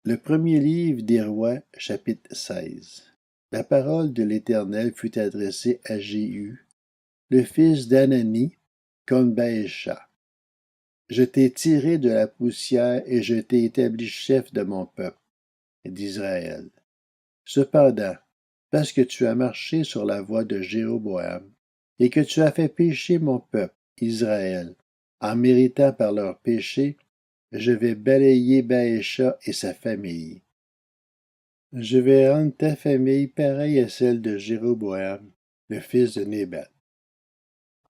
Le premier livre des Rois, chapitre 16. La parole de l'Éternel fut adressée à Jéhu, le fils d'Anani, comme Baécha. Je t'ai tiré de la poussière et je t'ai établi chef de mon peuple, d'Israël. Cependant, parce que tu as marché sur la voie de Jéroboam, et que tu as fait pécher mon peuple, Israël, en méritant par leurs péchés, je vais balayer Baécha et sa famille. Je vais rendre ta famille pareille à celle de Jéroboam, le fils de Nébat.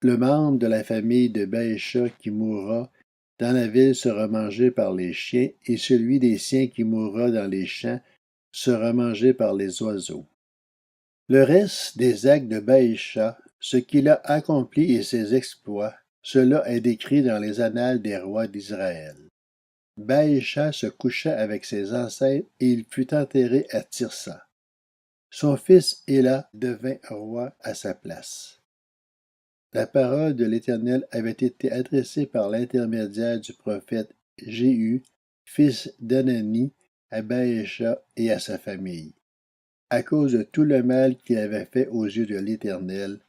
Le membre de la famille de Baécha qui mourra dans la ville sera mangé par les chiens, et celui des siens qui mourra dans les champs sera mangé par les oiseaux. Le reste des actes de Baécha, ce qu'il a accompli et ses exploits, cela est décrit dans les annales des rois d'Israël. Baécha se coucha avec ses ancêtres et il fut enterré à Tirsa. Son fils Éla devint roi à sa place. La parole de l'Éternel avait été adressée par l'intermédiaire du prophète Jéhu, fils d'Anani, à Baécha et à sa famille, à cause de tout le mal qu'il avait fait aux yeux de l'Éternel,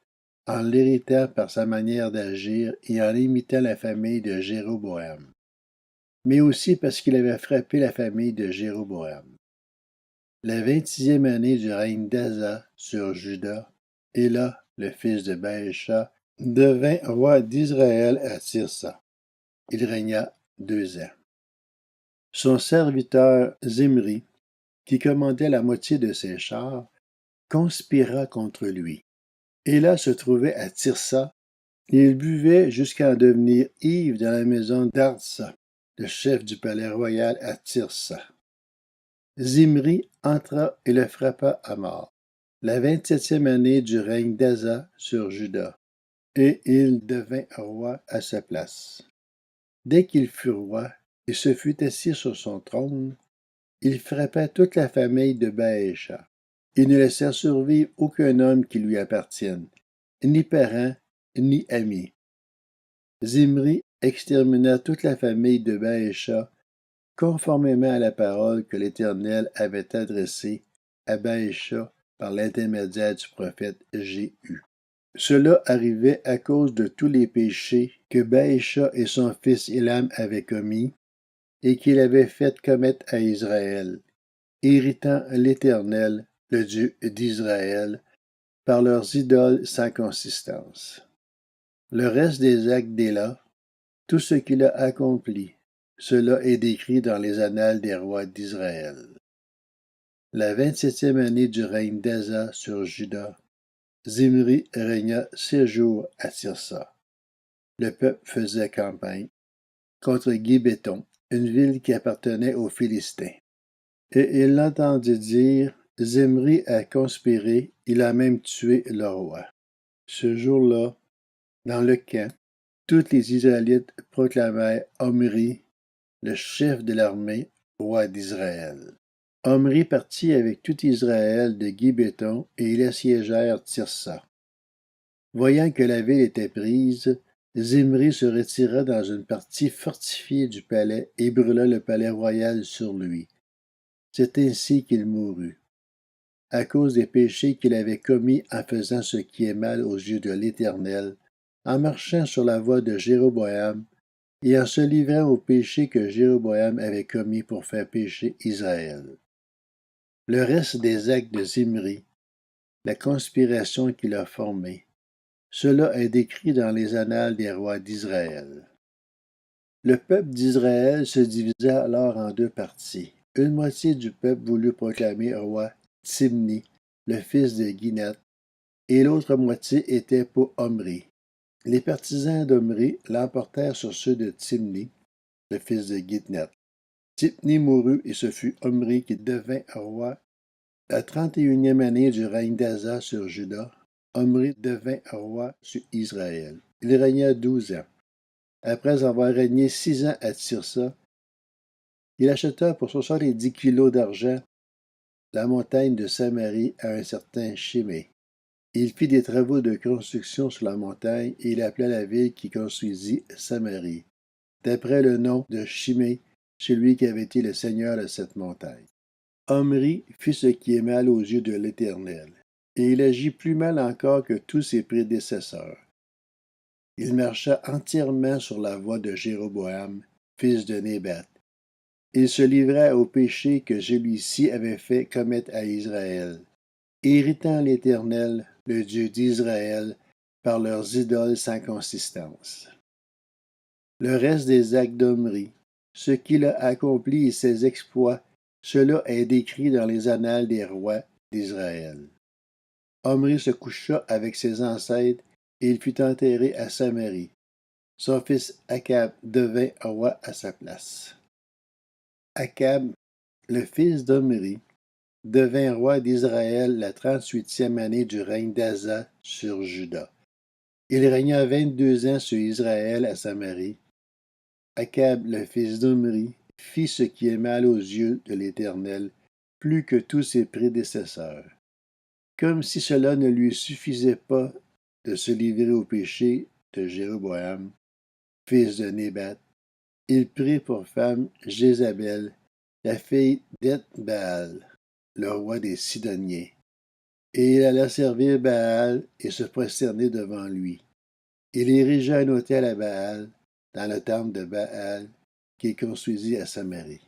en l'héritant par sa manière d'agir et en imitant la famille de Jéroboam, mais aussi parce qu'il avait frappé la famille de Jéroboam. La 26e année du règne d'Asa sur Juda, Éla, le fils de Baécha, devint roi d'Israël à Tirsa. Il régna 2 ans. Son serviteur Zimri, qui commandait la moitié de ses chars, conspira contre lui. Éla se trouvait à Tirsa, et il buvait jusqu'à en devenir ivre dans la maison d'Artsa, le chef du palais royal à Tirsa. Zimri entra et le frappa à mort, la 27e année du règne d'Asa sur Juda, et il devint roi à sa place. Dès qu'il fut roi et se fut assis sur son trône, il frappa toute la famille de Baécha. Il ne laissa survivre aucun homme qui lui appartienne, ni parent, ni ami. Zimri extermina toute la famille de Baécha, conformément à la parole que l'Éternel avait adressée à Baécha par l'intermédiaire du prophète Jéhu. Cela arrivait à cause de tous les péchés que Baécha et son fils Élam avaient commis et qu'il avait fait commettre à Israël, irritant l'Éternel, le Dieu d'Israël, par leurs idoles sans consistance. Le reste des actes d'Éla, tout ce qu'il a accompli, cela est décrit dans les annales des rois d'Israël. La 27e année du règne d'Asa sur Juda, Zimri régna 6 jours à Tirsa. Le peuple faisait campagne contre Gibéton, une ville qui appartenait aux Philistins. Et il l'entendit dire, Zimri a conspiré, il a même tué le roi. Ce jour-là, dans le camp, tous les Israélites proclamèrent Omri, le chef de l'armée, roi d'Israël. Omri partit avec tout Israël de Gibéton et ils assiégèrent Tirsa. Voyant que la ville était prise, Zimri se retira dans une partie fortifiée du palais et brûla le palais royal sur lui. C'est ainsi qu'il mourut, à cause des péchés qu'il avait commis en faisant ce qui est mal aux yeux de l'Éternel, en marchant sur la voie de Jéroboam et en se livrant aux péchés que Jéroboam avait commis pour faire pécher Israël. Le reste des actes de Zimri, la conspiration qu'il a formée, cela est décrit dans les annales des rois d'Israël. Le peuple d'Israël se divisa alors en 2 parties. Une moitié du peuple voulut proclamer roi Timni, le fils de Guinat, et l'autre moitié était pour Omri. Les partisans d'Omri l'emportèrent sur ceux de Timni, le fils de Guinat. Timni mourut et ce fut Omri qui devint roi. La 31e année du règne d'Asa sur Juda, Omri devint roi sur Israël. Il régna 12 ans. Après avoir régné 6 ans à Tirsa, il acheta pour 70 kilos d'argent la montagne de Samarie à un certain Shimei. Il fit des travaux de construction sur la montagne et il appela la ville qui construisit Samarie, d'après le nom de Shimei, celui qui avait été le seigneur de cette montagne. Omri fit ce qui est mal aux yeux de l'Éternel, et il agit plus mal encore que tous ses prédécesseurs. Il marcha entièrement sur la voie de Jéroboam, fils de Nébat. Il se livra au péché que celui-ci avait fait commettre à Israël, irritant l'Éternel, le Dieu d'Israël, par leurs idoles sans consistance. Le reste des actes d'Omri, ce qu'il a accompli et ses exploits, cela est décrit dans les annales des rois d'Israël. Omri se coucha avec ses ancêtres et il fut enterré à Samarie. Son fils Akab devint roi à sa place. Akab, le fils d'Omri, devint roi d'Israël la 38e année du règne d'Asa sur Juda. Il régna 22 ans sur Israël à Samarie. Akab, le fils d'Omri, fit ce qui est mal aux yeux de l'Éternel, plus que tous ses prédécesseurs. Comme si cela ne lui suffisait pas de se livrer au péché de Jéroboam, fils de Nébat, il prit pour femme Jézabel, la fille d'Eth-Baal, le roi des Sidoniens. Et il alla servir Baal et se prosterner devant lui. Il érigea un autel à Baal dans le temple de Baal qu'il construisit à Samarie.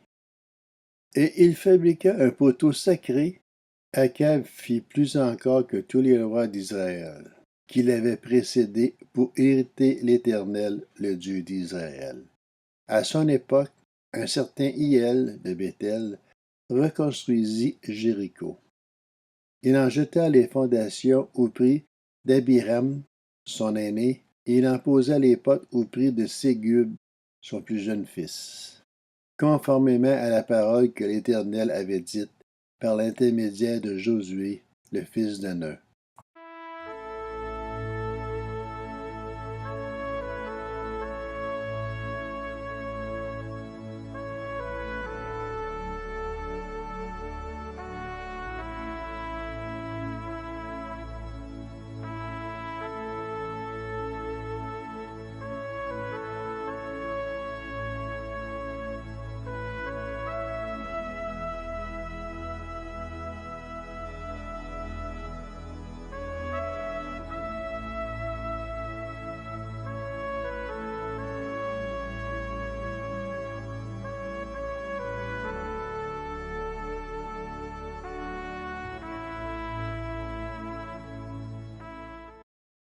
Et il fabriqua un poteau sacré. Akab fit plus encore que tous les rois d'Israël, qui l'avaient précédé pour hériter l'Éternel, le Dieu d'Israël. À son époque, un certain Hiel de Béthel reconstruisit Jéricho. Il en jeta les fondations au prix d'Abiram, son aîné, et il en posa les potes au prix de Ségub, son plus jeune fils, conformément à la parole que l'Éternel avait dite par l'intermédiaire de Josué, le fils de Nun.